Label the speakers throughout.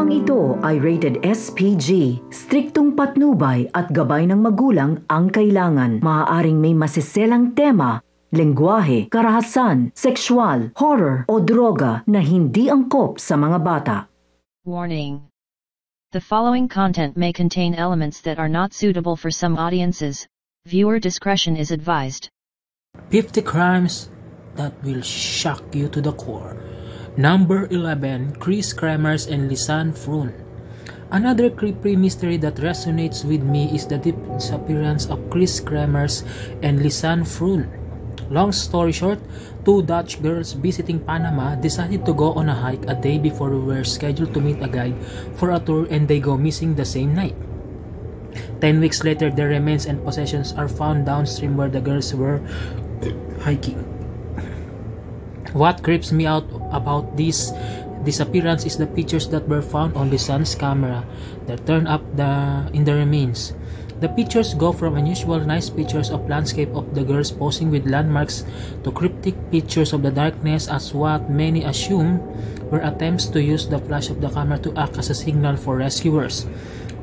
Speaker 1: Programang ito ay rated SPG. Striktong patnubay at gabay ng magulang ang kailangan. Maaaring may masiselang tema, lengguwahe, karahasan, sexual, horror o droga na hindi angkop sa mga bata.
Speaker 2: Warning. The following content may contain elements that are not suitable for some audiences. Viewer discretion is advised.
Speaker 3: 50 crimes that will shock you to the core. Number 11, Chris Kremers and Lisanne Froon. Another creepy mystery that resonates with me is the disappearance of Chris Kremers and Lisanne Froon. Long story short, two Dutch girls visiting Panama decided to go on a hike a day before we were scheduled to meet a guide for a tour, and they go missing the same night. 10 weeks later, their remains and possessions are found downstream where the girls were hiking. What creeps me out about this disappearance is the pictures that were found on Lisanne's camera that turned up in the remains. The pictures go from unusual nice pictures of landscape of the girls posing with landmarks to cryptic pictures of the darkness as what many assume were attempts to use the flash of the camera to act as a signal for rescuers.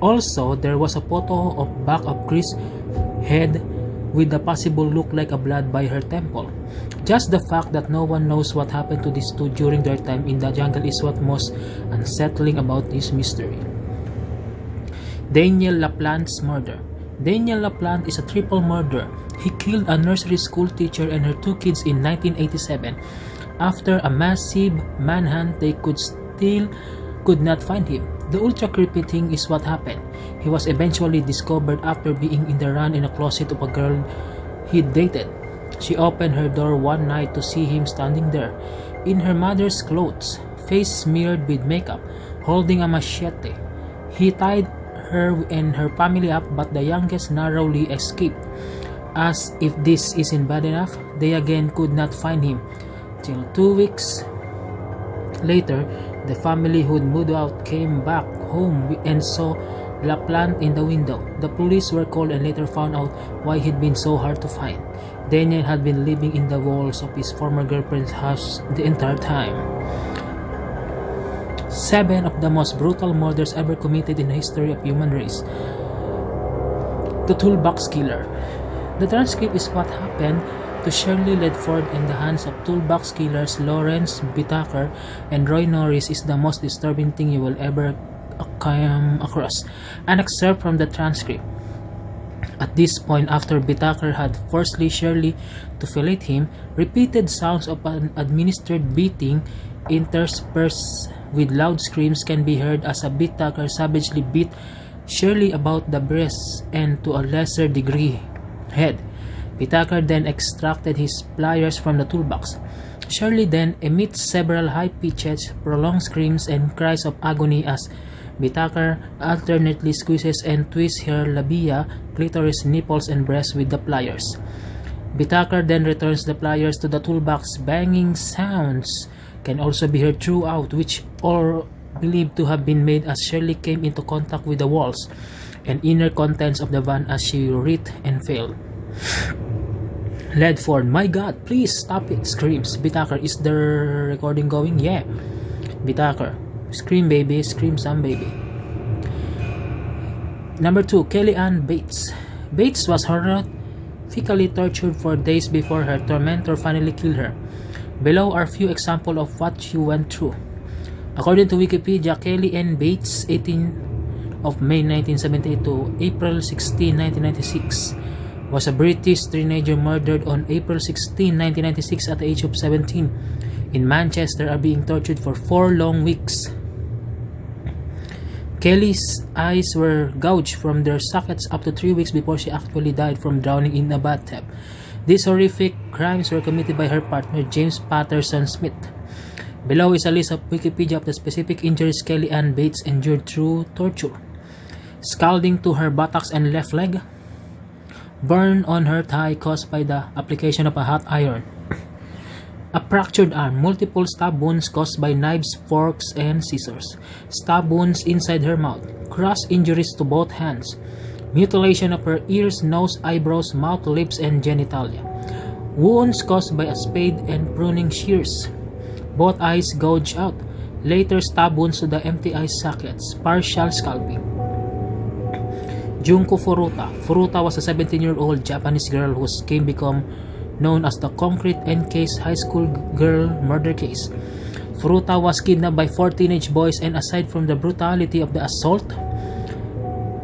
Speaker 3: Also, there was a photo of back of Chris' head with the possible look like a blood by her temple. Just the fact that no one knows what happened to these two during their time in the jungle is what most unsettling about this mystery. Daniel Laplante's murder. Daniel Laplante is a triple murderer. He killed a nursery school teacher and her two kids in 1987. After a massive manhunt, they could not find him. The ultra creepy thing is what happened. He was eventually discovered after being in the run in a closet of a girl he dated. She opened her door one night to see him standing there, in her mother's clothes, face smeared with makeup, holding a machete. He tied her and her family up, but the youngest narrowly escaped. As if this isn't bad enough, they again could not find him, till 2 weeks later, the family who'd moved out came back home and saw Laplante in the window. The police were called and later found out why he'd been so hard to find. Daniel had been living in the walls of his former girlfriend's house the entire time. 7 of the most brutal murders ever committed in the history of human race. The Toolbox Killer. The transcript is what happened to Shirley Ledford in the hands of Toolbox Killers Lawrence Whitaker and Roy Norris is the most disturbing thing you will ever come across. An excerpt from the transcript. At this point, after Whitaker had forced Shirley to fillet him, repeated sounds of an administered beating interspersed with loud screams can be heard as Whitaker savagely beat Shirley about the breasts and to a lesser degree head. Whitaker then extracted his pliers from the toolbox. Shirley then emits several high-pitched, prolonged screams and cries of agony as Whitaker alternately squeezes and twists her labia, clitoris, nipples, and breasts with the pliers. Whitaker then returns the pliers to the toolbox. Banging sounds can also be heard throughout, which are believed to have been made as Shirley came into contact with the walls and inner contents of the van as she writhed and fell. Ledford, my God, please stop it, screams. Whitaker, is the recording going? Yeah. Whitaker, scream baby, scream some baby. Number 2, Kellyanne Bates. Bates was horrifically tortured for days before her tormentor finally killed her. Below are few examples of what she went through. According to Wikipedia, Kellyanne Bates, 18 of May 1978 to April 16, 1996, was a British teenager murdered on April 16, 1996 at the age of 17 in Manchester are being tortured for 4 long weeks. Kelly's eyes were gouged from their sockets up to 3 weeks before she actually died from drowning in a bathtub. These horrific crimes were committed by her partner James Patterson Smith. Below is a list of Wikipedia of the specific injuries Kellyanne Bates endured through torture. Scalding to her buttocks and left leg. Burn on her thigh caused by the application of a hot iron. A fractured arm, multiple stab wounds caused by knives, forks, and scissors. Stab wounds inside her mouth. Cross injuries to both hands. Mutilation of her ears, nose, eyebrows, mouth, lips, and genitalia. Wounds caused by a spade and pruning shears. Both eyes gouged out. later stab wounds to the empty eye sockets, partial scalping. Junko Furuta. Furuta was a 17-year-old Japanese girl who came become known as the Concrete N-Case high school girl murder case. Furuta was kidnapped by 4 teenage boys, and aside from the brutality of the assault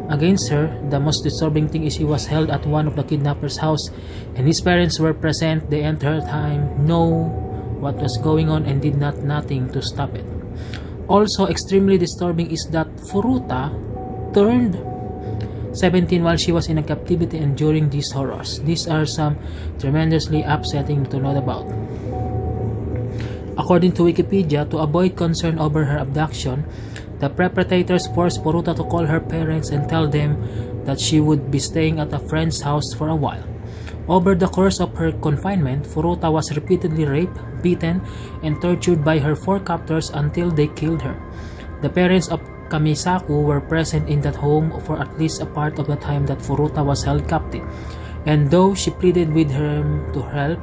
Speaker 3: against her, the most disturbing thing is she was held at one of the kidnappers' house, and his parents were present the entire time, know what was going on, and did nothing to stop it. Also extremely disturbing is that Furuta turned 17 while she was in a captivity enduring these horrors. These are some tremendously upsetting to know about. According to Wikipedia, to avoid concern over her abduction, the perpetrators forced Furuta to call her parents and tell them that she would be staying at a friend's house for a while. Over the course of her confinement, Furuta was repeatedly raped, beaten, and tortured by her 4 captors until they killed her. The parents of Kamisaku were present in that home for at least a part of the time that Furuta was held captive, and though she pleaded with them to help,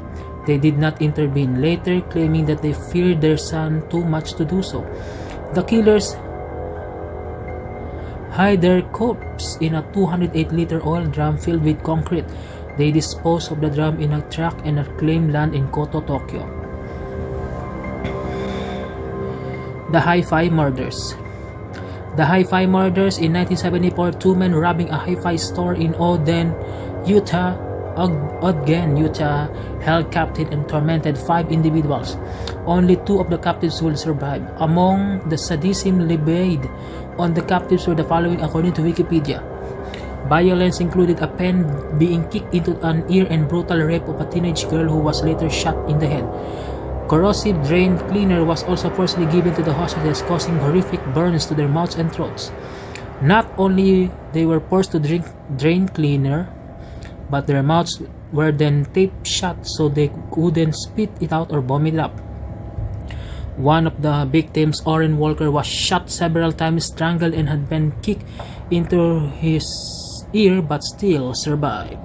Speaker 3: they did not intervene, later claiming that they feared their son too much to do so. The killers hide their corpse in a 208-liter oil drum filled with concrete. They disposed of the drum in a truck and claimed land in Koto, Tokyo. The Hi-Fi Murders. The Hi-Fi Murders in 1974, 2 men robbing a hi-fi store in Ogden, Utah, held captive and tormented 5 individuals. Only 2 of the captives will survive. Among the sadism levied on the captives were the following according to Wikipedia. Violence included a pen being kicked into an ear and brutal rape of a teenage girl who was later shot in the head. Corrosive drain cleaner was also forcibly given to the hostages, causing horrific burns to their mouths and throats. Not only they were forced to drink drain cleaner, but their mouths were then taped shut so they couldn't spit it out or vomit it up. One of the victims, Orin Walker, was shot several times, strangled, and had been kicked into his ear but still survived.